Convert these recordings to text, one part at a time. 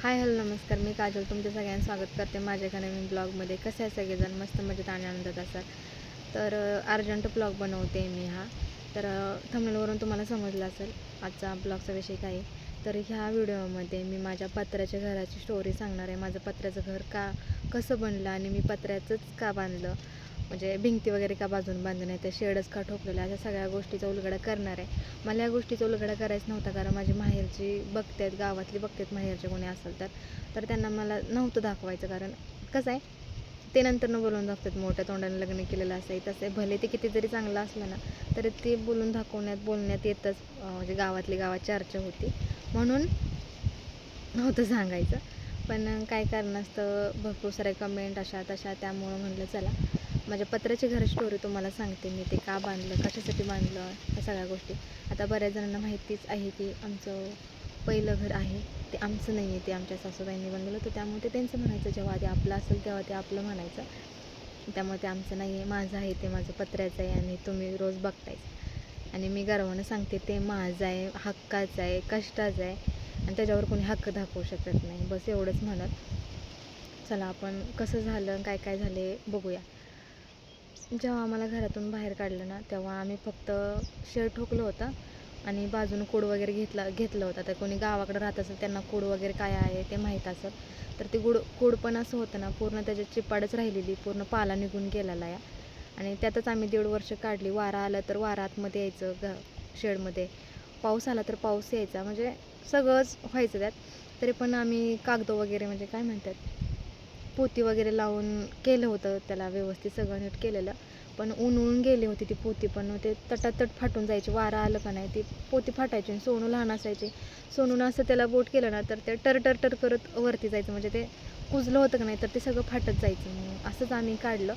Hi hello नमस्कार. मी काजल तुमच्या सगळ्यांचं स्वागत करते माझ्या एका नवीन ब्लॉगमध्ये. कसे आहे सगळेजण? मस्त मजेत आणि आनंदात असाल तर अर्जंट ब्लॉग बनवते मी हा. तर थंबनेलवरून तुम्हाला समजलं असेल आजचा ब्लॉगचा विषय काय आहे. तर ह्या व्हिडिओमध्ये मी माझ्या पत्र्याच्या घराची स्टोरी सांगणार आहे. माझं पत्र्याचं घर कसं बनलं आणि मी पत्र्याचंच का बांधलं, म्हणजे भिंती वगैरे का बाजून बांधलं नाही, तर शेडच का ठोकलेलं, अशा सगळ्या गोष्टीचा उलगडा करणार आहे. मला या गोष्टीचा उलगडा करायचा नव्हता, कारण माझी माहेरची बघतात, गावातली बघतात माहेरचे कोणी असेल तर त्यांना मला नव्हतं दाखवायचं. कारण कसं आहे, ते नंतर बोलून दाखवतात मोठ्या तोंडाने लग्न केलेलं असं आहे तसं आहे. भले ते किती जरी चांगलं असलं ना तरी ते बोलण्यात येतच. म्हणजे गावात चर्चा होती म्हणून नव्हतं सांगायचं. पण काय कारणास्तव भरपूर सारे कमेंट अशा तशा, त्यामुळं म्हटलं चला माझ्या पत्र्याची घर स्टोरी तुम्हाला सांगते. मी ते का बांधलं, कशासाठी बांधलं, या सगळ्या गोष्टी. आता बऱ्याच जणांना माहितीच आहे की आमचं पहिलं घर आहे ते आमचं नाही आहे, ते आमच्या सासूबाईंनी बनवलं होतं. त्यामुळे ते त्यांचं म्हणायचं, जेव्हा ते आपलं असेल तेव्हा ते आपलं म्हणायचं. त्यामुळे ते आमचं नाही आहे, माझं आहे, ते माझं पत्र्याचं आहे आणि तुम्ही रोज बघतायच. आणि मी गर्वानं सांगते ते माझं आहे, हक्काचं आहे, कष्टाचं आहे आणि त्याच्यावर कोणी हक्क दाखवू शकत नाही. बस एवढंच म्हणत चला आपण कसं झालं, काय काय झाले बघूया. जेव्हा आम्हाला घरातून बाहेर काढलं ना तेव्हा आम्ही फक्त शेड ठोकलं होतं आणि बाजूनं कूड वगैरे घेतलं होतं. तर कोणी गावाकडे राहत असेल त्यांना कूड वगैरे काय आहे ते माहीत असेल. तर ते कूड पण असं होतं ना, पूर्ण त्याच्यात चिपाडच राहिलेली, पूर्ण पाला निघून गेलेला आहे. आणि त्यातच आम्ही 1.5 वर्ष काढली. वारा आला तर वारा आतमध्ये यायचं शेडमध्ये, पाऊस आला तर पाऊस यायचा, म्हणजे सगळंच व्हायचं त्यात. तरी पण आम्ही कागद वगैरे, म्हणजे काय म्हणतात, पोती वगैरे लावून केलं होतं त्याला व्यवस्थित, सगळं नीट केलेलं. पण ऊन गेली होती ती पोती, पण ते तटातट फाटून जायची. वारा आलं का नाही ती पोती फाटायची. आणि सोनू लहान असायची, सोनूनं असं त्याला बोट केलं ना तर ते टर करत वरती जायचं, म्हणजे ते कुजलं होतं का नाही तर ते सगळं फाटत जायचं. मग असंच आम्ही काढलं.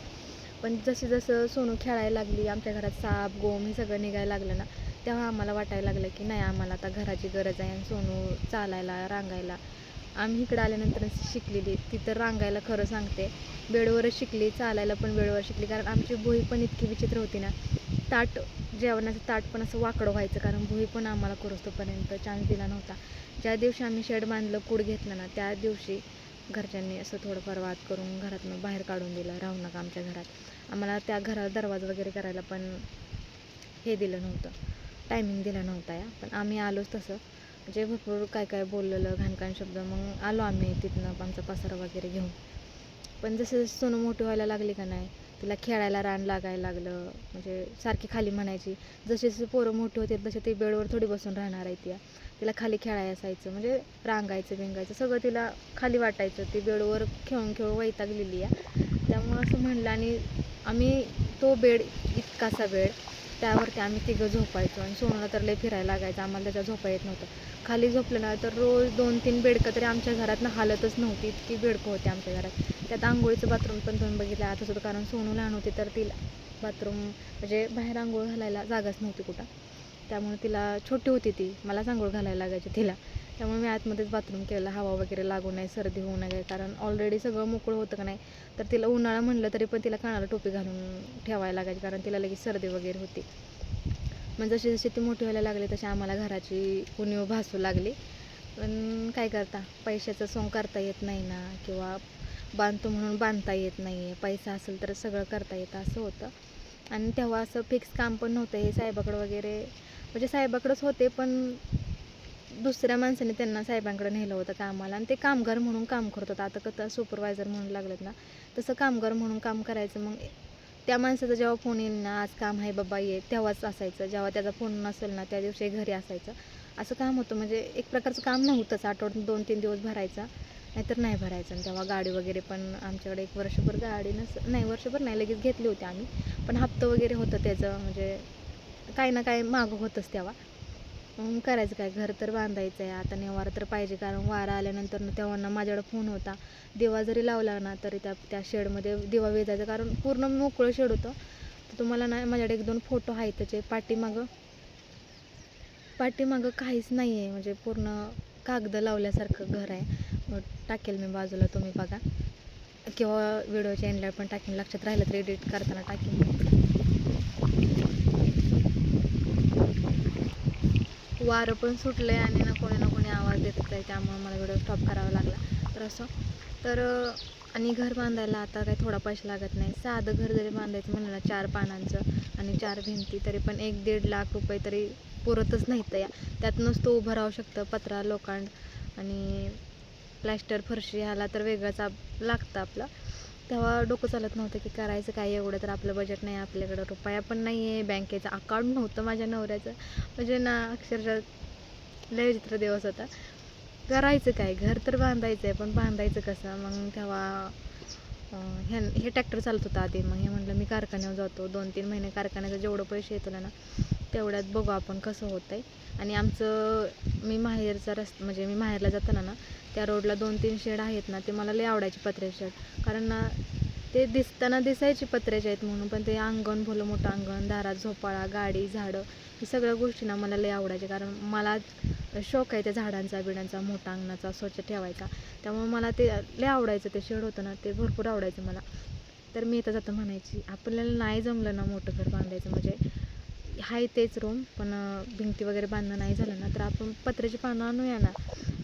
पण जसं सोनू खेळायला लागली, आमच्या घरात साप गोम हे सगळं निघायला लागलं ना, तेव्हा आम्हाला वाटायला लागलं की नाही, आम्हाला आता घराची गरज आहे. आणि सोनू चालायला रांगायला आम्ही इकडं आल्यानंतर शिकलेली. तिथं रांगायला खरं सांगते बेडवरच शिकली, चालायला पण बेडवर शिकली. कारण आमची भुई पण इतकी विचित्र होती ना, जेवणाचं ताट पण असं वाकडं व्हायचं, कारण भुई पण आम्हाला करोस्तोपर्यंत चान्स दिला नव्हता. ज्या दिवशी आम्ही शेड बांधलं, कूड घेतलं ना, त्या दिवशी घरच्यांनी असं थोडंफार वाद करून घरातून बाहेर काढून दिलं. राहू नका आमच्या घरात. आम्हाला त्या घरात दरवाजा वगैरे करायला पण हे दिलं नव्हतं, टायमिंग दिला नव्हता या. पण आम्ही आलोच तसं, म्हणजे भरपूर काय बोललेलं, घाणकाण शब्द. मग आलो आम्ही तिथनं आमचा पसारा वगैरे घेऊन. पण जसं सोनू मोठी व्हायला लागली का नाही, तिला खेळायला रान लागायला लागलं. म्हणजे सारखी खाली म्हणायची. जसे पोरं मोठी होते तसे ती बेडवर थोडी बसून राहणार आहे. तिला खाली खेळायला असायचं, म्हणजे बिंगायचं सगळं तिला खाली वाटायचं. ती बेडवर खेळून वैतागलेली आहे. त्यामुळं असं म्हणलं. आणि आम्ही तो बेड, इतकासा बेड, त्यावरती आम्ही तिघं झोपायचो. आणि सोनूला तर लय फिरायला लागायचं, आम्हाला त्याच्यावर झोपा येत नव्हतं. खाली झोपलं ना तर रोज 2-3 बेडकं तरी आमच्या घरातनं हालतच नव्हती, इतकी बेडकं होती आमच्या घरात. त्यात आंघोळीचं बाथरूम पण तुम्ही बघितलं आतच होतं, कारण सोनू लहान होती तर तिला बाथरूम, म्हणजे बाहेर आंघोळ घालायला जागाच नव्हती कुठं. त्यामुळे तिला छोटी होती ती, मलाच आंघोळ घालायला लागायची तिला. त्यामुळे मी आतमध्येच बाथरूम केलं, हवा वगैरे लागू नये, सर्दी होऊ नये. कारण ऑलरेडी सगळं मोकळं होतं का नाही, तर तिला उन्हाळा म्हणलं तरी पण तिला कानाला टोपी घालून ठेवायला लागायची, कारण तिला लगेच सर्दी वगैरे होती. मग जशी ती मोठी व्हायला लागली तशी आम्हाला घराची उणीव भासू लागली. पण काय करता, पैशाचं सोंग करता येत नाही ना, किंवा बांधतो म्हणून बांधता येत नाही आहे. पैसा असेल तर सगळं करता येतं, असं होतं. आणि तेव्हा असं फिक्स काम पण नव्हतं हे साहेबाकडं वगैरे, म्हणजे साहेबाकडंच होते पण दुसऱ्या माणसाने त्यांना साहेबांकडे नेलं होतं कामाला. आणि ते कामगार म्हणून काम करत होतं. आता कसं सुपरवायझर म्हणून लागलेत ना, तसं कामगार म्हणून काम करायचं. मग त्या माणसाचा जेव्हा फोन येईल ना, आज काम आहे बाबा ये, तेव्हाच असायचं. जेव्हा त्याचा फोन नसेल ना त्या दिवशी घरी असायचं, असं काम होतं. म्हणजे एक प्रकारचं काम नव्हतंच. आठवड्यातून 2-3 दिवस भरायचा, नाहीतर नाही भरायचं. आणि तेव्हा गाडी वगैरे पण आमच्याकडे 1 वर्षभर गाडी नाही, वर्षभर नाही, लगेच घेतली होती आम्ही. पण हप्तं वगैरे होतं त्याचं, म्हणजे काही ना काही मागं होतंच तेव्हा. मग करायचं काय, घर तर बांधायचं आहे आता, निवारा तर पाहिजे. कारण वारा आल्यानंतर तेव्हा ना माझ्याकडे फोन होता, दिवा जरी लावला ना तरी त्या शेडमध्ये दिवा विजायचा, कारण पूर्ण मोकळं शेड होतं. तर तुम्हाला ना माझ्याकडे 1-2 फोटो आहेत त्याचे. पाठीमागं काहीच नाही आहे, म्हणजे पूर्ण कागद लावल्यासारखं घर आहे. मग टाकेल मी बाजूला, तुम्ही बघा, किंवा व्हिडिओच्या एंडला पण टाकेन, लक्षात राहिलं तर एडिट करताना टाकेन. वारं पण सुटलं आहे आणि ना कोणी ना कोणी आवाज देत आहे, त्यामुळे मला व्हिडिओ स्टॉप करावा लागला. तर असं तर आणि घर बांधायला आता काही थोडा पैसा लागत नाही. साधं घर जरी बांधायचं म्हणलं ना 4 पानांचं आणि 4 भिंती, तरी पण 1-1.5 लाख रुपये तरी पुरतच नाहीत या. त्यात नुसतं उभं राहू शकतं. पत्रा, लोखंड आणि प्लॅस्टर, फरशी ह्याला तर वेगळंच लागतं आपलं. तेव्हा डोकं चालत नव्हतं की करायचं काय, एवढं तर आपलं बजेट नाही, आपल्याकडं रुपया पण नाही आहे, बँकेचं अकाउंट नव्हतं माझ्या नवऱ्याचं. म्हणजे ना अक्षरशः लय विचित्र दिवस होता. करायचं काय, घर तर बांधायचं आहे, पण बांधायचं कसं. मग तेव्हा हे ट्रॅक्टर चालत होतं आधी. मग हे म्हटलं मी कारखान्यावर जातो, 2-3 महिने कारखान्याचं जेवढं पैसे येतो ना तेवढ्यात बघू आपण कसं होतं आहे. आणि आमचं मी म्हणजे मी माहेरला जाताना ना त्या रोडला 2-3 शेड आहेत ना, ते मला लय आवडायचे पत्र्याचे शेड. कारण ना ते दिसायची पत्र्याचे आहेत म्हणून, पण ते अंगण, भलं मोठं अंगण, दारात झोपाळा, गाडी, झाडं, ही सगळ्या गोष्टी ना मला लय आवडायच्या. कारण मला शौक आहे त्या झाडांचा बिडांचा, मोठा अंगणाचा स्वच्छ ठेवायचा. त्यामुळे मला ते लय आवडायचं. ते शेड होतं ना ते भरपूर आवडायचं मला. तर मी इथं जातं म्हणायची, आपल्याला नाही जमलं ना मोठं घर बांधायचं, म्हणजे आहे तेच रूम, पण भिंती वगैरे बांधणं नाही झालं ना, तर आपण पत्र्याची पानं आणूया ना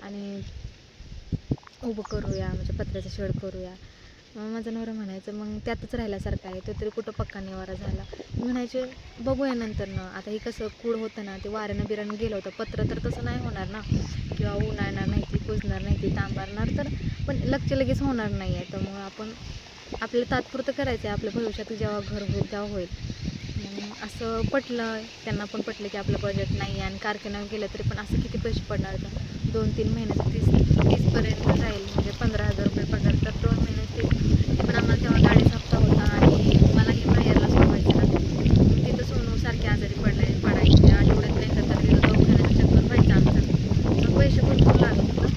आणि उभं करूया, म्हणजे पत्र्याचं शेड करूया. मग माझा नवरा म्हणायचं मग त्यातच राहिल्यासारखं आहे, तो तरी कुठं पक्का निवारा झाला. म्हणायचे बघूया नंतर ना. आता हे कसं कूड होतं ना, ते वाऱ्यानं बिरानं गेलं होतं. पत्र तर तसं नाही होणार ना, किंवा उन्हाळणार नाही, ती कुजणार नाही, ती तांबारणार, तर पण लगेच होणार नाही आहे. त्यामुळं आपण आपलं तात्पुरतं करायचं आहे, आपल्या भविष्यात जेव्हा घर होईल तेव्हा होईल. मग असं पटलं, त्यांना पण पटलं की आपलं बजेट नाही आहे आणि कारखान्यावर गेलं तरी पण असं किती पैसे पडणार तर 2-3 महिन्याचं 30पर्यंत जाईल, म्हणजे 15,000 रुपये पगार. तर 2 महिने ते पण आम्हाला तेव्हा गाडीचा हप्ता होता आणि मलाही माहेरला सोडवायचं ना. तिथं सोनू सारखे आजारी पडायचे. आठवड्यात नाही तर तिथं दवाखान्याचं चक्कर व्हायचं आमचं. मग पैसे भरपूर लागत होतं.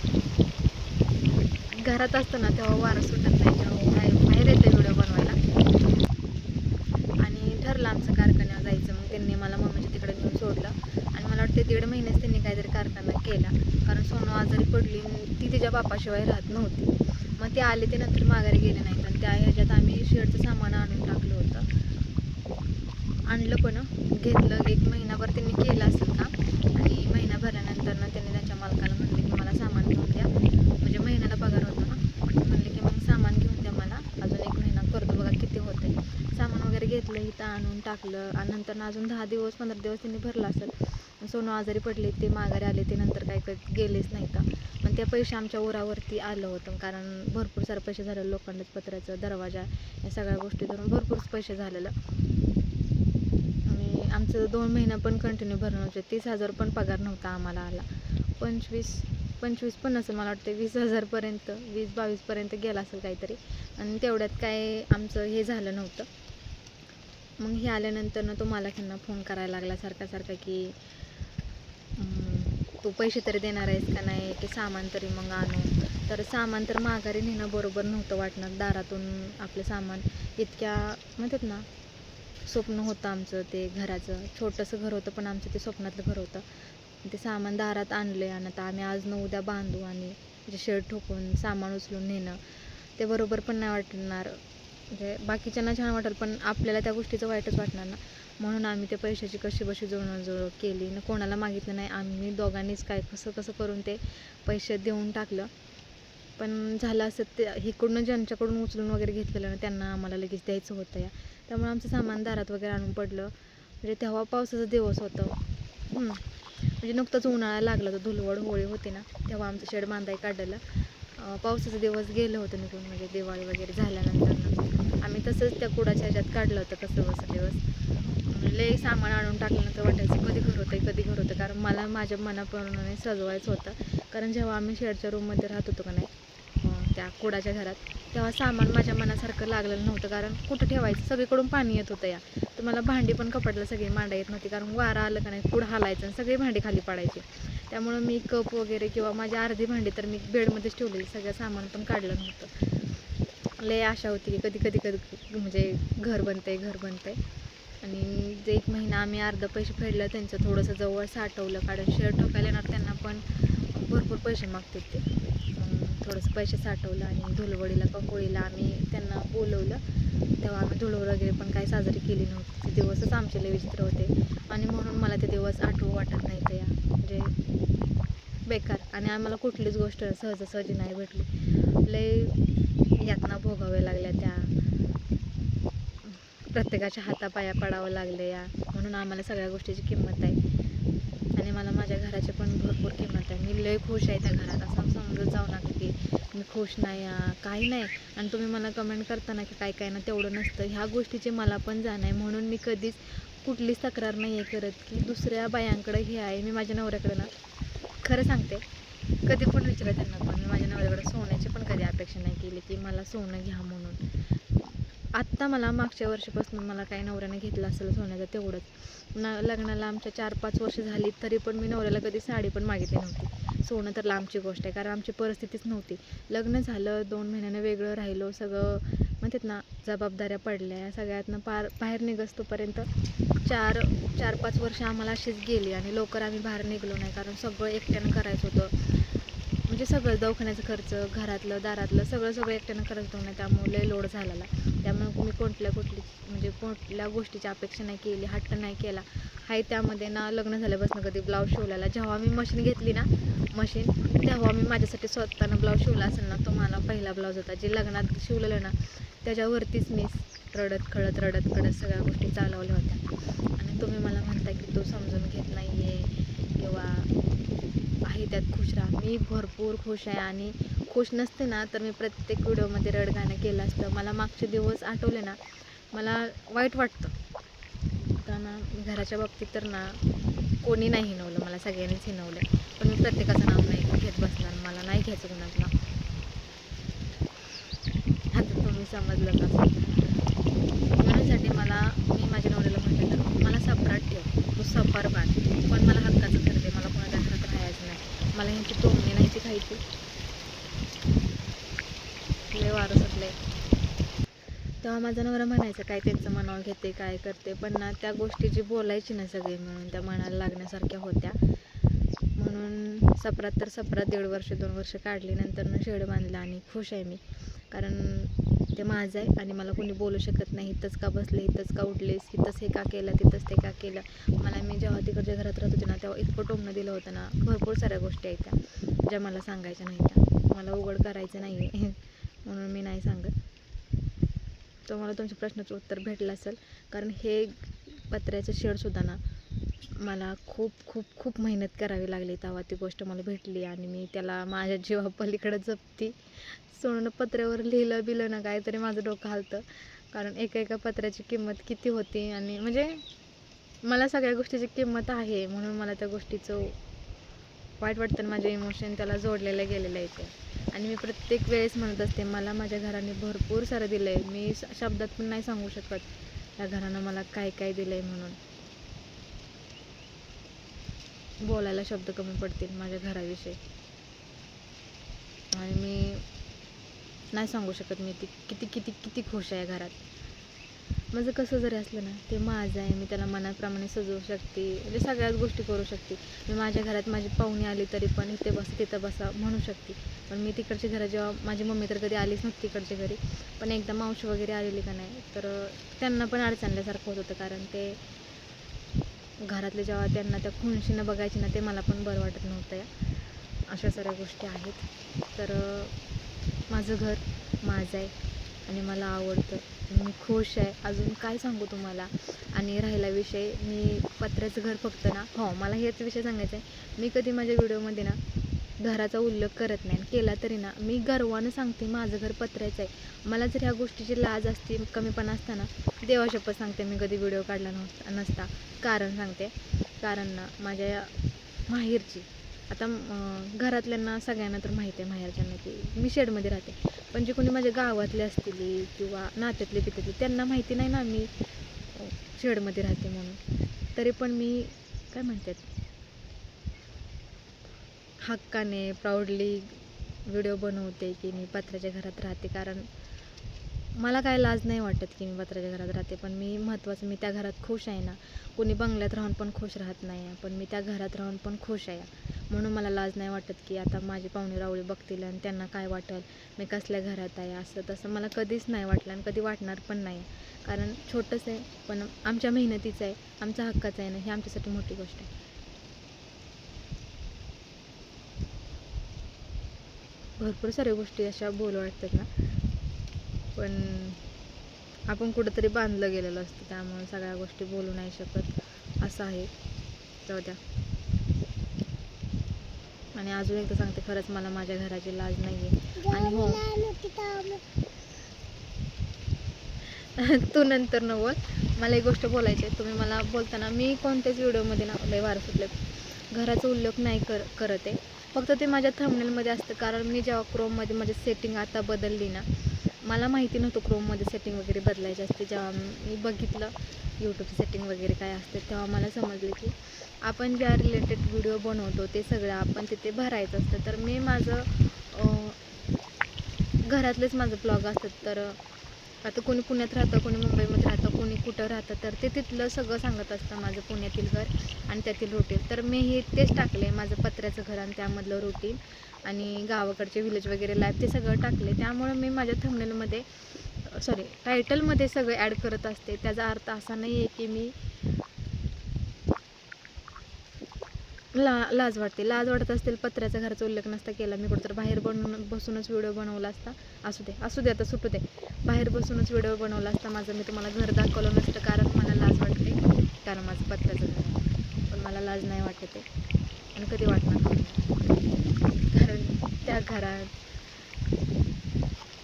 घरात असताना तेव्हा वारं सुटत नाही, जेव्हा बाहेर येते व्हिडिओ बनवायला. आणि ठरलं आमचं कारखान्यावर जायचं. मग त्यांनी मला मम्मीच्या तिकडे घेऊन सोडलं आणि मला वाटते 1.5 महिन्याच त्यांनी काहीतरी कारखाना केला. कारण सोनू आजारी पडली, ती तिच्या बापाशिवाय राहत नव्हती. मग ते आले, ते नंतर माघारी गेले नाहीत. आणि त्या ह्याच्यात आम्ही शेडचं सामान आणून टाकलं होतं. आणलं पण घेतलं. 1 महिनाभर त्यांनी केलं असेल काम आणि महिना भरल्यानंतर ना त्यांनी त्यांच्या मालकाला म्हणले की मला सामान घेऊन द्या. म्हणजे महिन्याला पगार होतो ना, म्हणले की मग सामान घेऊन द्या मला, अजून 1 महिना करतो बघा किती होतं आहे. सामान वगैरे घेतलं, इथं आणून टाकलं आणि नंतर ना अजून 10-15 दिवस त्यांनी भरलं असेल. सोनू आजारी पडले, ते माघारी आले, ते नंतर काय गेलेच नाही का. पण ते पैसे आमच्या उरावरती आलं होतं, कारण भरपूर सारे पैसे झालेलं. लोखंडाचं, पत्र्याचं, दरवाजा, या सगळ्या गोष्टी धरून भरपूरच पैसे झालेलं. आणि आमचं 2 महिना पण कंटिन्यू भरणं होते. 30,000 पण पगार नव्हता आम्हाला आला. 25 पण नसेल, मला वाटते 20,000पर्यंत, 20-22पर्यंत गेला असेल काहीतरी. आणि तेवढ्यात काय आमचं हे झालं नव्हतं. मग हे आल्यानंतर ना तो मला त्यांना फोन करायला लागला सारखा की तू पैसे तरी देणार आहेस का नाही, की सामान तरी मग आणू. तर सामान तर माघारी नेणं बरोबर नव्हतं वाटणार. दारातून आपलं सामान इतक्या म्हणतात ना, स्वप्न होतं आमचं ते घराचं. छोटंसं घर होतं, पण आमचं ते स्वप्नातलं घर होतं. ते सामान दारात आणले आणि आता आम्ही आज न उद्या बांधू आणि म्हणजे शेड ठोकून सामान उचलून नेणं ते बरोबर पण नाही वाटणार. म्हणजे बाकीच्यांना छान वाटेल, पण आपल्याला त्या गोष्टीचं वाईटच वाटणार ना. म्हणून आम्ही ते पैशाची कशीबशी जुळवाजुळव केली ना, कोणाला मागितलं नाही. आम्ही दोघांनीच काय कसं करून ते पैसे देऊन टाकलं. पण झालं असं, ते इकडून ज्यांच्याकडून उचलून वगैरे घेतलेलं ना त्यांना आम्हाला लगेच द्यायचं होतं या. त्यामुळे आमचं सामान दारात वगैरे आणून पडलं. म्हणजे तेव्हा पावसाचा दिवस होतं. म्हणजे नुकतंच उन्हाळा लागला होता, धुलवड होळी होती ना, तेव्हा आमचं शेड बांधाय काढलेलं. पावसाचं दिवस गेलं होतं निघून, म्हणजे दिवाळी वगैरे झाल्यानंतर आम्ही तसंच त्या कुडाच्या ह्याच्यात काढलं होतं कसं बसं दिवस. लय सामान आणून टाकल्यानंतर वाटायचं कधी घर होतं. कारण मला माझ्या मनाप्रमाणे सजवायचं होतं. कारण जेव्हा आम्ही शेडच्या रूममध्ये राहत होतो का नाही, त्या कुडाच्या घरात, तेव्हा सामान माझ्या मनासारखं लागलेलं नव्हतं. कारण कुठं ठेवायचं, सगळीकडून पाणी येत होतं या. तर मला भांडी पण कपाटला सगळी मांडा येत नव्हती, कारण वारा आलं का नाही कुठं हालायचं आणि सगळी भांडी खाली पडायची. त्यामुळं मी कप वगैरे किंवा माझी अर्धी भांडी तर मी बेडमध्येच ठेवलेली, सगळं सामान पण काढलं नव्हतं. लय आशा होती की कधी म्हणजे घर बनतंय. आणि जे 1 महिना आम्ही अर्ध पैसे फेडलं, त्यांचं थोडंसं जवळ साठवलं. कारण शेड ठोकायला येणार त्यांना पण भरपूर पैसे मागतात ते. थोडंसं पैसे साठवलं आणि धुलवडीला का होळीला आम्ही त्यांना बोलवलं. तेव्हा आम्ही धुलवड वगैरे पण काही साजरी केली नव्हती. ते दिवसच आमचे लय विचित्र होते आणि म्हणून मला ते दिवस आठवू वाटत नाही. तर या म्हणजे बेकार. आणि आम्हाला कुठलीच गोष्ट सहजासहजी नाही भेटली. लय यातना भोगाव्या लागल्या त्या, प्रत्येकाच्या हातापाया पडावं लागले या. म्हणून आम्हाला सगळ्या गोष्टीची किंमत आहे आणि मला माझ्या घराची पण भरपूर किंमत आहे. मी लय खुश आहे त्या घरात. असं समजत जाऊ नका की मी खुश नाही काही नाही. आणि तुम्ही मला कमेंट करताना की काय काय ना तेवढं नसतं, ह्या गोष्टीची मला पण जाण आहे. म्हणून मी कधीच कुठलीच तक्रार नाही आहे करत की दुसऱ्या बायांकडे हे आहे. मी माझ्या नवऱ्याकडे ना खरं सांगते, कधी पण विचारा त्यांना, पण मी माझ्या नवऱ्याकडे सोन्याची पण कधी अपेक्षा नाही केली की मला सोनं घ्या म्हणून. आत्ता मला मागच्या वर्षीपासून मला काही नवऱ्याने घेतलं असेल सोन्याचं तेवढंच. लग्नाला आमच्या 4-5 वर्ष झाली तरी पण मी नवऱ्याला कधी साडी पण मागितली नव्हती. सोनं तर लांबची गोष्ट आहे, कारण आमची परिस्थितीच नव्हती. लग्न झालं, 2 महिन्यानं वेगळं राहिलो, सगळं म्हणतात ना जबाबदाऱ्या पडल्या सगळ्यातनं बाहेर निघस्तोपर्यंत 4-5 वर्ष आम्हाला अशीच गेली. आणि लवकर आम्ही बाहेर निघलो नाही, कारण सगळं एकट्यानं करायचं होतं. म्हणजे सगळं दवाखान्याचा खर्च, घरातलं दारातलं सगळं एकट्यानं करायचं होतं ना, त्यामुळे लय लोड झालेला. त्यामुळे मी कुठल्या गोष्टीची अपेक्षा नाही केली, हट्ट नाही केला. हाय त्यामध्ये ना लग्न झाल्यापासून कधी ब्लाऊज शिवलेला. जेव्हा मी मशीन घेतली ना तेव्हा मी माझ्यासाठी स्वतःनं ब्लाऊज शिवला असेल ना, तो मला पहिला ब्लाऊज होता. जे लग्नात शिवलेलं ना त्याच्यावरतीच मी रडत खळत सगळ्या गोष्टी चालवल्या होत्या. आणि तुम्ही मला म्हणता की तू समजून घेत नाही आहे किंवा आहे त्यात खुश राहा. मी भरपूर खुश आहे. आणि खुश नसते ना तर मी प्रत्येक व्हिडिओमध्ये रडगाणं केलं असतं. मला मागचे दिवस आठवले ना मला वाईट वाटतं. तर ना घराच्या बाबतीत तर ना कोणी नाही हिणवलं, मला सगळ्यांनीच हिणवलं. पण मी प्रत्येकाचं नाव नाही घेत बसणार, मला नाही घ्यायचं कुणाचं नाव. आता तुम्ही समजलं का? म्हणूनसाठी मी माझ्या नवऱ्याला म्हटलं तर मला सपराट ठेव, तू सफार बांध, पण मला हक्काचं घर दे. मला कोणाच्या घरात राहायचं नाही. मला ह्यांची टोमणी नाही ती खायची. लय वारं सुटले. तेव्हा माझा नवरा म्हणायचा काय त्यांचं मनावर घेते काय करते, पण ना त्या गोष्टी जी बोलायची ना सगळी मिळून त्या मनाला लागण्यासारख्या होत्या. म्हणून सपरात 1.5 वर्ष 2 वर्ष काढली. नंतर ना शेड बांधला आणि खुश आहे मी, कारण ते माझं आहे आणि मला कोणी बोलू शकत नाही. इथंच का बसले, इथंच का उठलेस, इथंच हे का केलं, तिथंच ते का केलं. मला मी जेव्हा तिकडच्या घरात राहत होते ना तेव्हा इतकं टोमणं दिलं होतं ना. भरपूर साऱ्या गोष्टी आहेत त्या ज्या मला सांगायच्या नाही, त्या मला उघड करायचं नाही आहे म्हणून मी नाही सांगत. तर मला तुमच्या प्रश्नाचं उत्तर भेटलं असेल, कारण हे पत्र्याचं शेडसुद्धा ना मला खूप मेहनत करावी लागली. तेव्हा ती गोष्ट मला भेटली आणि मी त्याला माझ्या जीवापलीकडे जपती. सोनं पत्र्यावर लिहिलं ना काहीतरी माझं डोकं हलतं, कारण एका पत्र्याची किंमत किती होती. आणि म्हणजे मला सगळ्या गोष्टीची किंमत आहे, म्हणून मला त्या गोष्टीचं वाईट वाटतं. माझे इमोशन त्याला जोडलेलं गेलेलं आहे ते. आणि मी प्रत्येक वेळेस म्हणत असते मला माझ्या घराने भरपूर सारं दिलं आहे. मी शब्दात पण नाही सांगू शकत या घरानं मला काय काय दिलं आहे. म्हणून बोलायला शब्द कमी पडतील माझ्या घराविषयी. आणि मी नाही सांगू शकत मी किती खुश आहे घरात. माझं कसं जरी असलं ना ते माझं आहे. मी त्याला मनाप्रमाणे सजवू शकते, म्हणजे सगळ्याच गोष्टी करू शकते. मी माझ्या घरात माझी पाहुणी आली तरी पण इथे बसा तिथं बसा म्हणू शकते. पण मी तिकडच्या घरात जेव्हा माझी मम्मी तर कधी आलीच नव्हती तिकडच्या घरी, पण एकदा मावशी वगैरे आलेली का नाही तर त्यांना पण अडचणल्यासारखं होत होतं. कारण ते घरातले जेव्हा त्यांना त्या खुनशीनं बघायची ना ते मला पण बरं वाटत नव्हतं. अशा साऱ्या गोष्टी आहेत. तर माझं घर माझं आहे आणि मला आवडतं, मी खुश आहे. अजून काय सांगू तुम्हाला. आणि राहिला विषय मी पत्र्याचं घर फक्त ना मला हेच विषय सांगायचा आहे. मी कधी माझ्या व्हिडिओमध्ये ना घराचा उल्लेख करत नाही, केला तरी ना मी गर्वानं सांगते माझं घर पत्र्याचं आहे. मला जर ह्या गोष्टीची लाज असती, कमीपणा असता ना, देवाशपथ सांगते मी कधी व्हिडिओ काढला नसता. कारण सांगते, कारण ना माझ्या माहेरची आता घरातल्यांना सगळ्यांना तर माहिती आहे माहेरच्यांना की मी शेडमध्ये राहते. पण जे कोणी माझ्या गावातले असतील किंवा नात्यातले पित्यातले त्यांना माहिती नाही ना मी शेडमध्ये राहते म्हणून. तरी पण मी काय म्हणतात हक्काने प्राऊडली व्हिडिओ बनवते की मी पत्र्याच्या घरात राहते. कारण मला काय लाज नाही वाटत की मी पत्र्याच्या घरात राहते. पण महत्त्वाचं मी त्या घरात खुश आहे ना. कोणी बंगल्यात राहून पण खुश राहत नाही आहे, पण मी त्या घरात राहून पण खुश आहे. म्हणून मला लाज नाही वाटत की आता माझी पाहुणे रावळी बघतील आणि त्यांना काय वाटेल मी कसल्या घरात आहे असं तसं. मला कधीच नाही वाटलं आणि कधी वाटणार पण नाही. कारण छोटंच आहे पण आमच्या मेहनतीचं आहे, आमच्या हक्काचं आहे ना, ही आमच्यासाठी मोठी गोष्ट आहे. भरपूर साऱ्या गोष्टी अशा बोलू वाटतात ना, पण आपण कुठंतरी बांधलं गेलेलं असतं, त्यामुळे सगळ्या गोष्टी बोलू नाही शकत असं आहे. जाऊ द्या. आणि अजून एकदा सांगते, खरंच मला माझ्या घराची लाज नाही आहे. आणि हो तू नंतर न बोल, मला एक गोष्ट बोलायची आहे. तुम्ही मला बोलताना मी कोणत्याच व्हिडिओमध्ये ना लय वार सुटले घराचा उल्लेख नाही करत आहे. फक्त ते माझ्या थंबनेलमध्ये असतं, कारण मी जेव्हा क्रोममध्ये माझी सेटिंग आता बदलली ना, मला माहिती नव्हतं क्रोममध्ये सेटिंग वगैरे बदलायची असते. जेव्हा मी बघितलं यूट्यूबची सेटिंग वगैरे काय असते, तेव्हा मला समजलं की आपण ज्या रिलेटेड व्हिडिओ बनवतो ते सगळं आपण तिथे भरायचं असतं. तर मी माझं घरातलेच माझं ब्लॉग असतात. तर आता कोणी पुण्यात राहतं, कोणी मुंबईमध्ये राहतं, कोणी कुठं राहतं, तर ते तिथलं सगळं सांगत असतं, माझं पुण्यातील घर आणि त्यातील रुटीन. तर मी हे तेच टाकले, माझं पत्र्याचं घर आणि त्यामधलं रुटीन आणि गावाकडचे विलेज वगैरे लाईफ ते सगळं टाकले. त्यामुळं मी माझ्या थंबनेलमध्ये टायटलमध्ये सगळं ॲड करत असते. त्याचा अर्थ असा नाही आहे की मी लाज वाटत असतील पत्र्याच्या घराचा उल्लेख नसता केला, मी कुठं तर बाहेर बसूनच व्हिडिओ बनवला असता. असू दे आता सुटू दे. बाहेर बसूनच व्हिडिओ बनवला असता माझं, मी तुम्हाला घर दाखवलं नसतं, कारण मला लाज वाटते, कारण माझं पत्र्याचं घर आहे. पण मला लाज नाही वाटत आहे आणि कधी वाटणार, कारण त्या घरात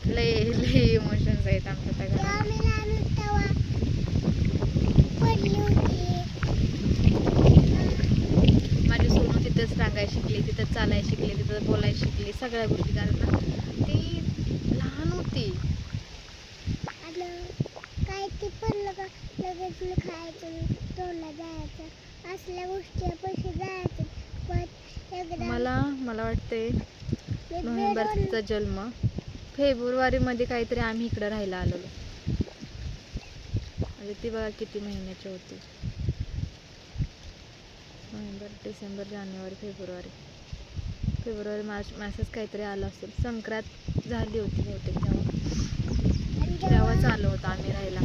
लय इमोशन्स आहेत आमच्या त्या घरात. माझी सोनू तिथंच रांगायला शिकली, तिथंच चालायला शिकली, तिथं बोलायला शिकली, सगळ्या गोष्टी. कारण ना ती लहान होती. काय ती पडलं का लगेच खायचं, तोंडला जायचं, असल्या गोष्टी पैसे जायचं. पण मला वाटते नोव्हेंबरचा जन्म, फेब्रुवारीमध्ये काहीतरी आम्ही इकडं राहायला आलेलो. म्हणजे ती बघा किती महिन्याची होती. नोव्हेंबर, डिसेंबर, जानेवारी, फेब्रुवारी, मार्च असंच काहीतरी आलं असेल. संक्रांत झाली होती बहुतेक तेव्हाच आलो होतं आम्ही राहायला.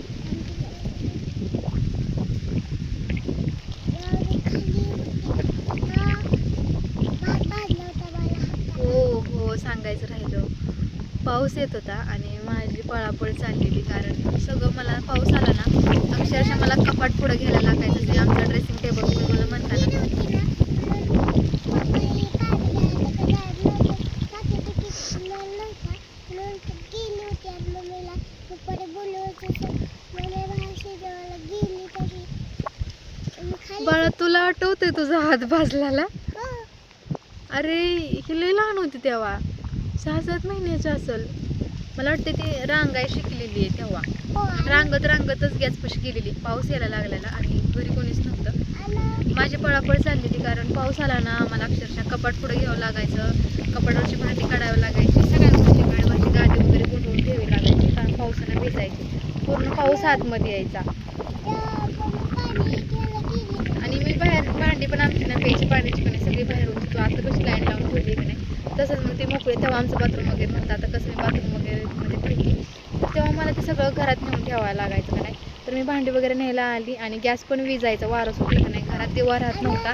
हो सांगायचं राहिलं, पाऊस येत होता आणि माझी पळापळ चाललेली, कारण सगळं मला पाऊस आला ना अक्षरशः मला कपाट पुढं घ्यायला लागायचं. जे आमचं ड्रेसिंग टेबल तुम्ही मला म्हणता ना, बाळा तुला आठवतंय तुझा हात भाजलेला? अरे ही लई लहान होती तेव्हा, 6-7 महिन्याची असेल. मला वाटते ती रांगाय शिकलेली आहे तेव्हा. रांगतच गॅसपाशी गेलेली, पाऊस यायला लागलेला आणि घरी कोणीच नव्हतं. माझी पळापळ चाललेली, कारण पाऊस आला ना मला अक्षरशः कपाट पुढे घ्यावं लागायचं, कपाटावरची भांडी काढावी लागायची, सगळ्या गोष्टी गाडीवरची गादी वगैरे गुंडवून ठेवावी लागायची, कारण पावसानं भिजायची, पूर्ण पाऊस आतमध्ये यायचा. आणि मी बाहेर भांडी पण आमची ना प्यायची पाण्याची पण सगळी बाहेर होती. तू आता कशी लाईन लावून ठेवली की नाही तसंच मग ते मोकळे. तेव्हा आमचं बाथरूम वगैरे नव्हतं, आता कसं मी बाथरूम वगैरे मध्ये ठेवली, तर तेव्हा मला ते सगळं घरात नेऊन ठेवायला लागायचं का नाही. तर मी भांडी वगैरे न्यायला आली आणि गॅस पण विजायचा, वारं सुटलं का नाही, घरात दिवा राहत नव्हता.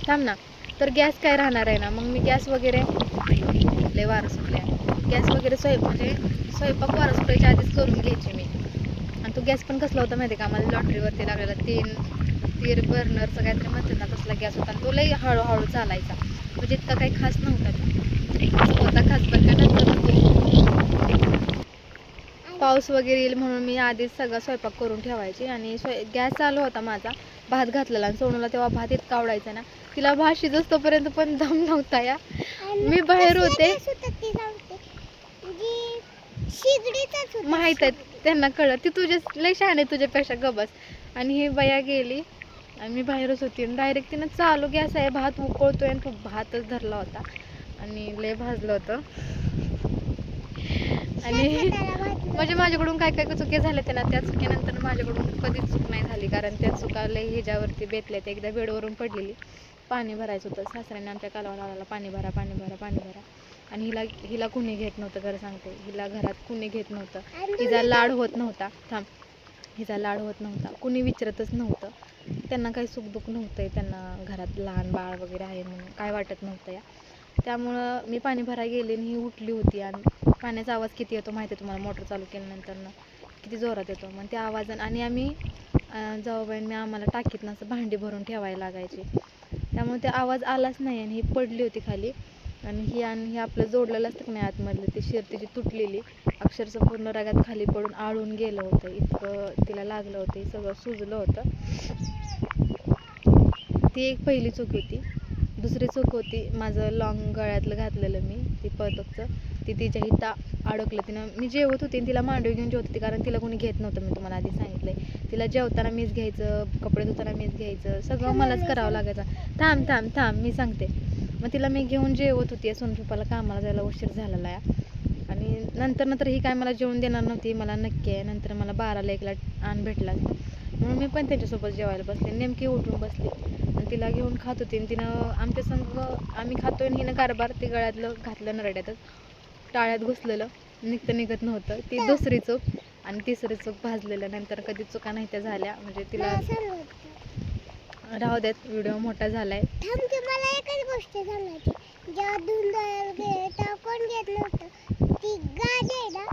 थांब ना, तर गॅस काय राहणार आहे ना, मग मी गॅस वगैरे लय वारं सुटल्या, गॅस वगैरे स्वयंपाक वारं सुटायच्या आधीच करून घ्यायची मी. आणि तो गॅस पण कसला होता माहिती आहे का, मला लॉटरीवरती लागलेला 3 बर्नरचा काहीतरी म्हणतात ना तसला गॅस होता. तो लई हळूहळू चालायचा, म्हणजे इतका काही खास नव्हता तो, होता खास बरं का. नंतर पाऊस वगैरे येईल म्हणून मी आधीच सगळा स्वयंपाक करून ठेवायची. आणि गॅस चालू होता माझा, भात घातलेला, आणि सोनूला तेव्हा भात इतका आवडायचा ना, तिला भात शिजोस्तोपर्यंत पण दम नव्हता या. मी बाहेर होते, माहित आहे त्यांना कळत, ती तुझ्या लय शहाणे तुझ्यापेक्षा गबस. आणि ही बया गेली आणि मी बाहेरच होती, आणि डायरेक्ट तिनं चालू गॅस आहे, भात उकळतोय, आणि तो भातच धरला होता आणि लय भाजलं होतं. आणि म्हणजे माझ्याकडून काय काय चुकी झाल्या त्यांना, त्या चुकीनंतर माझ्याकडून कधीच चूक नाही झाली, कारण त्या चुका लय ह्याच्यावरती बेतल्या. ते एकदा बेडवरून पडलेली, पाणी भरायचं होतं, सासऱ्याने आमच्या कालवा लावला, पाणी भरा. आणि हिला कुणी घेत नव्हतं, खरं सांगते, हिला घरात कुणी घेत नव्हतं. हिचा लाड होत नव्हता, कुणी विचारतच नव्हतं. त्यांना काही सुखदुःख नव्हतं, त्यांना घरात लहान बाळ वगैरे आहे म्हणून काय वाटत नव्हतं या. त्यामुळं मी पाणी भरायला गेले आणि ही उठली होती. आणि पाण्याचा आवाज किती येतो माहिती आहे तुम्हाला, मोटर चालू केल्यानंतर किती जोरात येतो. मग त्या आवाजानं आणि आम्ही जाऊबाईन मी आम्हाला टाकीतनं असं भांडी भरून ठेवायला लागायची, त्यामुळे ते आवाज आलाच नाही. आणि ही पडली होती खाली. आणि ही आपलं जोडलेलं असतं की नाही आतमधलं, ती शिरतीची तुटलेली, अक्षरशः पूर्ण रगात खाली पडून आळून गेलं होतं, इतकं तिला लागलं होतं, सगळं सुजलं होतं. ती एक पहिली चूक होती. दुसरी चूक होती माझं लॉंग गळ्यातलं घातलेलं मी, ती पदकचं, ती तिच्या हिता अडकलं. मी जेवत होते आणि तिला मांडवी घेऊन जेवत होती, कारण तिला कोणी घेत नव्हतं, मी तुम्हाला आधी सांगितलंय. तिला जेवताना मीच घ्यायचं, कपडे धुताना मीच घ्यायचं, सगळं मलाच करावं लागायचं. थांब थांब थांब मी सांगते. मग तिला मी घेऊन जेवत होती. सोनपप्पाला कामाला जायला उशीर झालेला आहे. आणि नंतर ही काय मला जेवण देणार नव्हती, मला नक्की आहे. नंतर मला 12ला 1ला भेटला असतं, म्हणून मी पण त्यांच्यासोबत जेवायला बसले. नेमकी उठून बसली आणि तिला घेऊन खात होती. आणि तिनं आमच्या संग आम्ही खातोय आणि हिनं कारभार ते गळ्यातलं घातलं नरड्यातच, टाळ्यात घुसलेलं, निघत नव्हतं. ती दुसरी चूक. आणि तिसरी चूक भाजलेलं. नंतर कधी चुका नाही त्या झाल्या, म्हणजे तिला राहू देत, व्हिडिओ मोठा झालाय. मला एकच गोष्ट सांगायची, जेव्हा धुवून धुवायला गेले तेव्हा कोण घेत नव्हतं. ती गाडी आहे ना,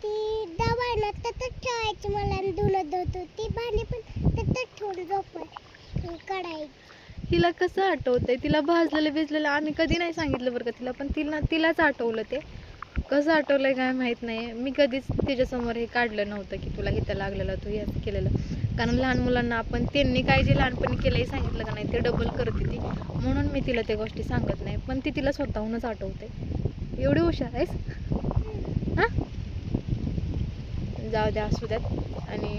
ती दबायला तसंच ठेवायची, मला धुणं धुतो ती भांडी पण तसंच ठेवून झोपाय काढायची. हिला कसं आठवतंय, तिला भिजलेलं आम्ही कधी नाही सांगितलं बरं का तिला, पण तिलाच आठवलं. ते कसं आठवलंय काय माहीत नाही. मी कधीच तिच्यासमोर हे काढलं नव्हतं की तुला इथं लागलेलं, तू हे असं केलेलं. कारण लहान मुलांना आपण त्यांनी काय जे लहानपणी केलंही सांगितलं का नाही, ते डबल करते ती, म्हणून मी तिला त्या गोष्टी सांगत नाही. पण ती तिला स्वतःहूनच आठवते. एवढी हुशार आहेस हां. जाऊ द्या, असू द्यात. आणि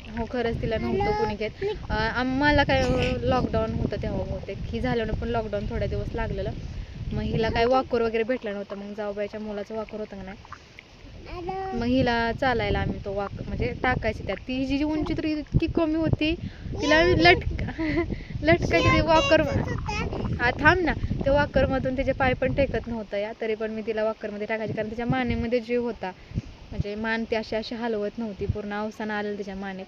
हो, खरंच तिला नव्हतं कोणी घेत. आम्हाला काय लॉकडाऊन होतं तेव्हा होते, ही झाल्यानं पण लॉकडाऊन थोड्या दिवस लागलेलं. मग हिला काय वाकर वगैरे भेटलं नव्हतं. मग जाऊबाईच्या मुलाचं वाकर होतं का नाही, मग हिला चालायला आम्ही तो म्हणजे टाकायची त्यात. ती जी उंची तर इतकी कमी होती, तिला लटकायची ते वाकर. हा थांब ना, ते वाकरमधून तिचे पाय पण टेकत नव्हतं या, तरी पण मी तिला वाकरमध्ये टाकायची, कारण तिच्या मानेमध्ये जीव होता. म्हणजे मान ती अशी हलवत नव्हती, पूर्ण अवसान आलेलं तिच्या मानेत.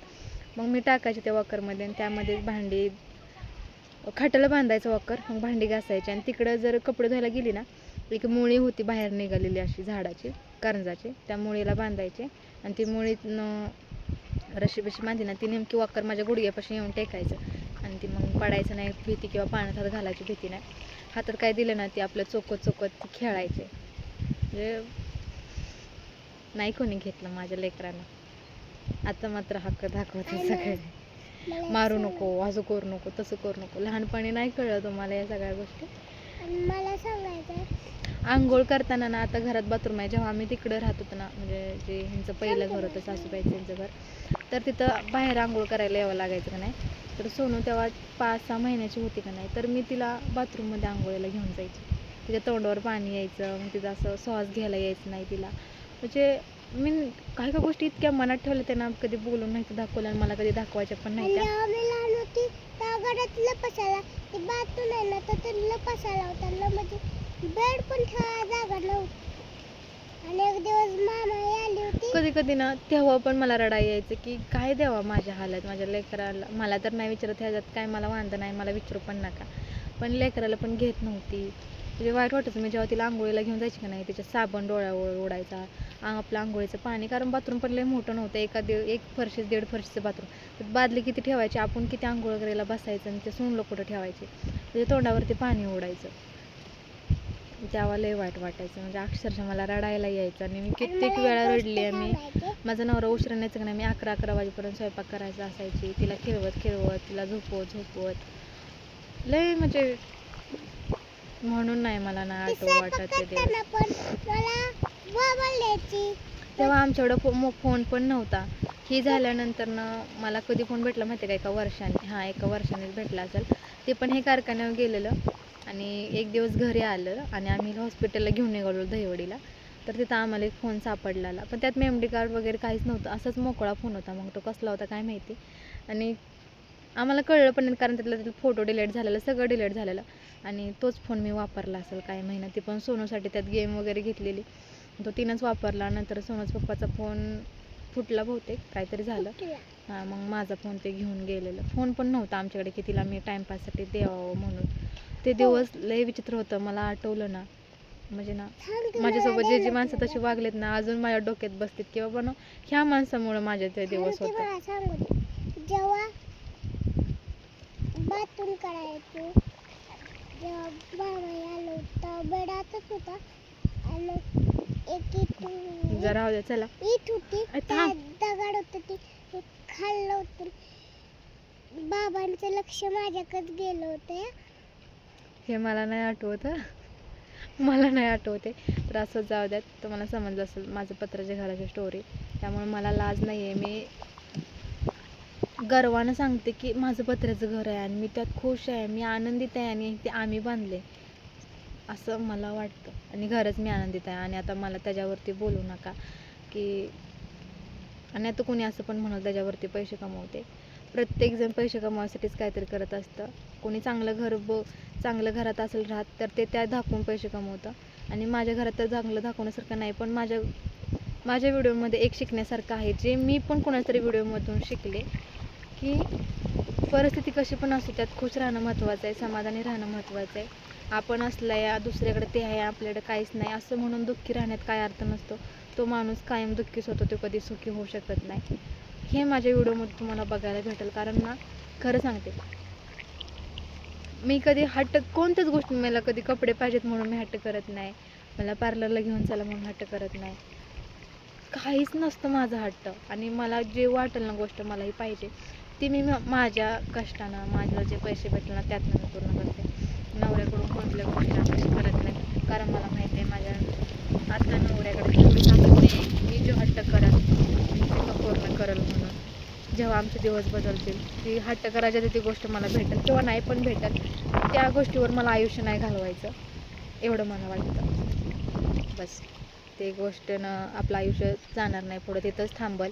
मग मी टाकायचे त्या वॉकरमध्ये आणि त्यामध्ये भांडी, खाटाला बांधायचं वॉकर, मग भांडी घासायची. आणि तिकडं जर कपडे धुवायला गेली ना, एक मुळी होती बाहेर निघालेली अशी झाडाची, करंजाची, त्या मुळीला बांधायचे. आणि ती मुळी रशी बिशी बांधली ना, ती नेमकी वॉकर माझ्या गुडघ्यापासून येऊन टेकायचं. आणि ती मग पडायचं नाही भीती, किंवा पाण्यात हात घालायची भीती नाही. हातात काय दिलं ना, ती आपलं चोकत ती खेळायचे. म्हणजे नाही कोणी घेतलं माझ्या लेकरांना. आता मात्र हक्क दाखवते सगळे, मारू नको, असं करू नको, तसं करू नको. लहानपणी नाही कळलं तुम्हाला या सगळ्या गोष्टी. मला सांगायचं, आंघोळ करताना ना, आता घरात बाथरूम आहे. जेव्हा आम्ही तिकडं राहत होतो ना, म्हणजे जे ह्यांचं पहिलं घर होतं, सासूबाईचं यांचं घर, तर तिथं बाहेर आंघोळ करायला यावं लागायचं का नाही. तर सोनू तेव्हा 5-6 महिन्याची होती का नाही, तर मी तिला बाथरूममध्ये आंघोळीला घेऊन जायची. तिच्या तोंडावर पाणी यायचं, मग तिचं असं श्वास घ्यायला यायचं नाही तिला. म्हणजे मी काही गोष्टी इतक्या मनात ठेवल्या, त्यांना कधी बोलून नाही दाखवल्या, आणि मला कधी दाखवायच्या पण नाही त्या. लहान होती त्या घरात लपसायला, ती बाथरूम आहे ना, तर लपसायला होता, म्हणजे बेड पण ठेवायला जागा नव्हती. आणि एक दिवस मामा आली होती, कधी कधी ना, तेव्हा पण मला रडाई यायचं की काय देवा माझ्या हालत, माझ्या लेकराला. मला तर नाही विचारत, ह्याच्यात काय मला वांद नाही, मला विचारू पण नका. पण लेकराला पण घेत नव्हती. म्हणजे वाईट वाटायचं. मी जेव्हा तिला आंघोळीला घेऊन जायची का नाही, तिच्या साबण डोळ्यावर उडायचा, आपलं आंघोळीचं पाणी, कारण बाथरूम पण लय मोठं नव्हतं, एक फरशीच 1.5 फरशीचं बाथरूम. बादली किती ठेवायची, आपण किती आंघोळ करायला बसायचं, आणि ते सोनलं कुठं ठेवायचे, म्हणजे तोंडावरती पाणी उडायचं. तेव्हा लय वाईट वाटायचं, म्हणजे अक्षरशः मला रडायला यायचं. आणि मी कित्येक वेळा रडली आहे. मी माझा नवरा उशिरा न्यायचं का नाही, मी 11 वाजेपर्यंत स्वयंपाक करायचा असायची, तिला खेळवत तिला झोपवत लय, म्हणजे म्हणून नाही मला ना आठव वाटत ते तेव्हा आमच्याकडं फोन पण नव्हता. ही झाल्यानंतर ना, मला कधी फोन भेटला माहिती आहे का, एका वर्षानेच भेटला असेल. ते पण हे कारखान्यावर गेलेलं, आणि एक दिवस घरी आलं, आणि आम्ही हॉस्पिटलला घेऊन निघालो दहिवडीला. तर तिथं आम्हाला एक फोन सापडलेला, पण त्यात मेमरी कार्ड वगैरे काहीच नव्हतं, असाच मोकळा फोन होता. मग तो कसला होता काय माहिती. आणि आम्हाला कळलं पण नाही, कारण त्यातला फोटो डिलीट झालेला, सगळं डिलीट झालेलं. आणि तोच फोन मी वापरला असेल काही महिना. ती पण सोनूसाठी त्यात गेम वगैरे घेतलेली, तो तिनंच वापरला. नंतर सोनूच पप्पाचा फोन फुटला बहुतेक, काहीतरी झालं. मग माझा फोन ते घेऊन गेलेलं. फोन पण नव्हता आमच्याकडे की तिला मी टाईमपाससाठी द्यावं म्हणून. ते दिवस लय विचित्र होतं. मला आठवलं ना, म्हणजे ना माझ्यासोबत जे जे माणसं तशी वागलेत ना, अजून माझ्या डोक्यात बसतात की बाबा ना, ह्या माणसामुळे माझे ते दिवस होते. मला सांगू दे. जेव्हा बाथरूम करायचो, जेव्हा मामा आलो होता बेडातच होता आणि एक जरा राहू द्या, चला. ईट होती, थांब. त्यात दगड होतं, ते खाल्लं होतं. बाबांचं लक्ष माझ्याकडे गेलं होतं. हे मला नाही आठवत हं. मला नाही आठवते. तर असं जाऊ द्यात. तुम्हाला समजलं असेल माझं पत्राच्या घराची स्टोरी. त्यामुळे मला लाज नाही आहे. मी गर्वानं सांगते की माझं पत्र्याचं घर आहे आणि मी त्यात खुश आहे, मी आनंदित आहे आणि ते आम्ही बांधले असं मला वाटतं. आणि घरच मी आनंदित आहे. आणि आता मला त्याच्यावरती बोलू नका की, आणि आता कोणी असं पण म्हणलं त्याच्यावरती पैसे कमवते. प्रत्येकजण पैसे कमवायसाठीच काहीतरी करत असतं. कोणी चांगलं घरात असेल राहत तर ते त्या दाखवून पैसे कमवतं. आणि माझ्या घरात तर चांगलं दाखवण्यासारखं नाही, पण माझ्या व्हिडिओमध्ये एक शिकण्यासारखं आहे, जे मी पण कोणाच्या तरी व्हिडिओमधून शिकले की परिस्थिती कशी पण असू त्यात खुश राहणं महत्त्वाचं आहे, समाधानी राहणं महत्त्वाचं आहे. आपण असलं या दुसऱ्याकडे ते आहे, आपल्याकडे काहीच नाही असं म्हणून दुःखी राहण्यात काय अर्थ नसतो. तो माणूस कायम दुःखीच होतो, तो कधी सुखी होऊ शकत नाही. हे माझ्या व्हिडिओमध्ये तुम्हाला बघायला भेटेल. कारण ना, खरं सांगते, मी कधी कोणत्याच गोष्टी, मला कधी कपडे पाहिजेत म्हणून मी हट्ट करत नाही, मला पार्लरला घेऊन चला म्हणून हट्ट करत नाही, काहीच नसतं माझा हट्ट. आणि मला जे वाटेल ना गोष्ट मला ही पाहिजे ती मी माझ्या कष्टानं, माझ्याला जे पैसे भेटले ना त्यातनं मी पूर्ण करते. नवऱ्याकडून कोणत्या गोष्टी अपेक्षा करत नाही, कारण मला माहिती आहे माझ्या आता नवऱ्याकडे तेवढी ताकद नाही मी जो हट्ट करत ते पूर्ण करेल म्हणून. जेव्हा आमचे दिवस बदलतील, ती हट्ट करायच्या ती गोष्ट मला भेटेल किंवा नाही पण भेटेल, त्या गोष्टीवर मला आयुष्य नाही घालवायचं एवढं मला वाटतं. बस ते गोष्टीनं आपलं आयुष्य जाणार नाही पुढं, तिथंच थांबल.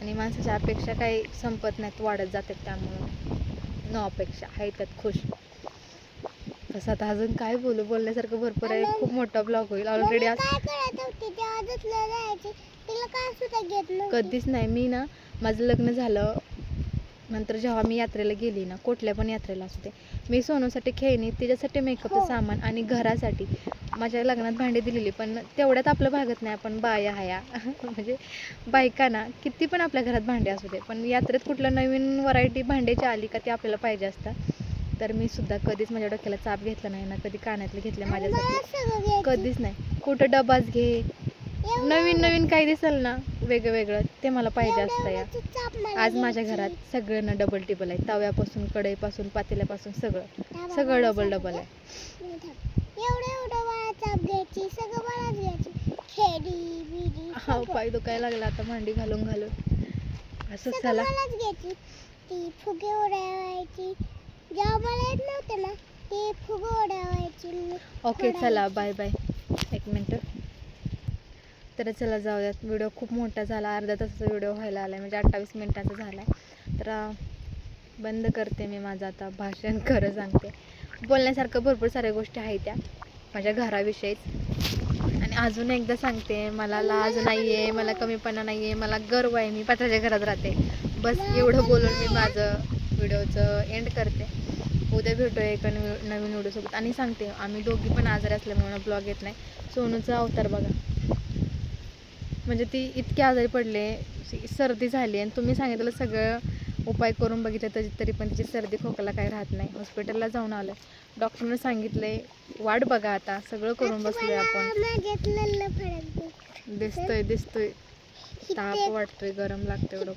आणि माणसाच्या अपेक्षा काही संपत नाहीत, वाढत जातात. त्यामुळं न अपेक्षा आहे त्यात खुश. तसं आता अजून काय बोलण्यासारखं भरपूर आहे. खूप मोठा ब्लॉग होईल ऑलरेडी. आज कधीच नाही. मी ना, माझं लग्न झालं नंतर जेव्हा मी यात्रेला गेली ना, कुठल्या पण यात्रेला असू दे, मी सोनूसाठी खेळणी, तिच्यासाठी मेकअपचं सामान आणि घरासाठी माझ्या लग्नात भांडी दिलेली. पण तेवढ्यात आपलं भागत नाही, आपण बाया हया म्हणजे बायका ना, किती पण आपल्या घरात भांडे असू दे, पण यात्रेत कुठलं नवीन व्हरायटी भांड्याची आली का ती आपल्याला पाहिजे असतात. तर मी सुद्धा कधीच माझ्या डोक्याला चाप घेतला नाही ना, कधी कानातले घेतले माझ्यासाठी, कधीच नाही. कुठं डबाच घे, नवीन काही दिसेल ना वेगळं ते मला पाहिजे असतं. या आज माझ्या घरात सगळं ना डबल टेबल आहे, तव्यापासून कढईपासून पातेल्यापासून सगळं डबल आहे. हा, पाय दुखायला लागला आता भांडी घालून असं. चला, ती फुगे उडवायची, जेव्हा मला येत नव्हते ना ते फुगे उडवायची. ओके, चला बाय बाय. एक मिनटं. तर चला जाऊ द्यात. व्हिडिओ खूप मोठा झाला, अर्धा तासाचा व्हिडिओ व्हायला आला आहे, म्हणजे 28 मिनिटाचा झाला आहे. तर बंद करते मी माझं आता भाषण. खरं सांगते, बोलण्यासारखं भरपूर साऱ्या गोष्टी आहेत त्या माझ्या घराविषयीच. आणि अजून एकदा सांगते, मला लाज नाही आहे, मला कमीपणा नाही आहे, मला गर्व आहे, मी पत्राच्या घरात राहते. बस एवढं बोलून मी माझं व्हिडिओचं एंड करते. उद्या भेटूया एका नवीन व्हिडिओसोबत. आणि सांगते, आम्ही दोघी पण आजारी असल्यामुळे ब्लॉग येत नाही. सोनूचा अवतार बघा, म्हणजे ती इतकी आजारी पडले, सर्दी झाली, आणि तुम्ही सांगितलं सगळं उपाय करून बघितलं तरी पण तिची सर्दी खोकला काही राहत नाही. हॉस्पिटलला जाऊन आलं, डॉक्टरने सांगितले वाट बघा, आता सगळं करून बसलोय आपण. दिसतोय ताप वाटतोय, गरम लागतोय एवढं.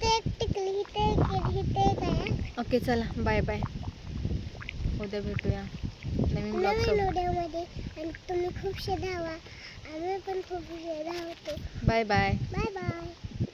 ओके, चला बाय बाय. उद्या भेटूया नवीन व्हिडिओमध्ये. आणि तुम्ही खूपशे धावा, आम्ही पण खूप धावतो. Bye bye. Bye bye.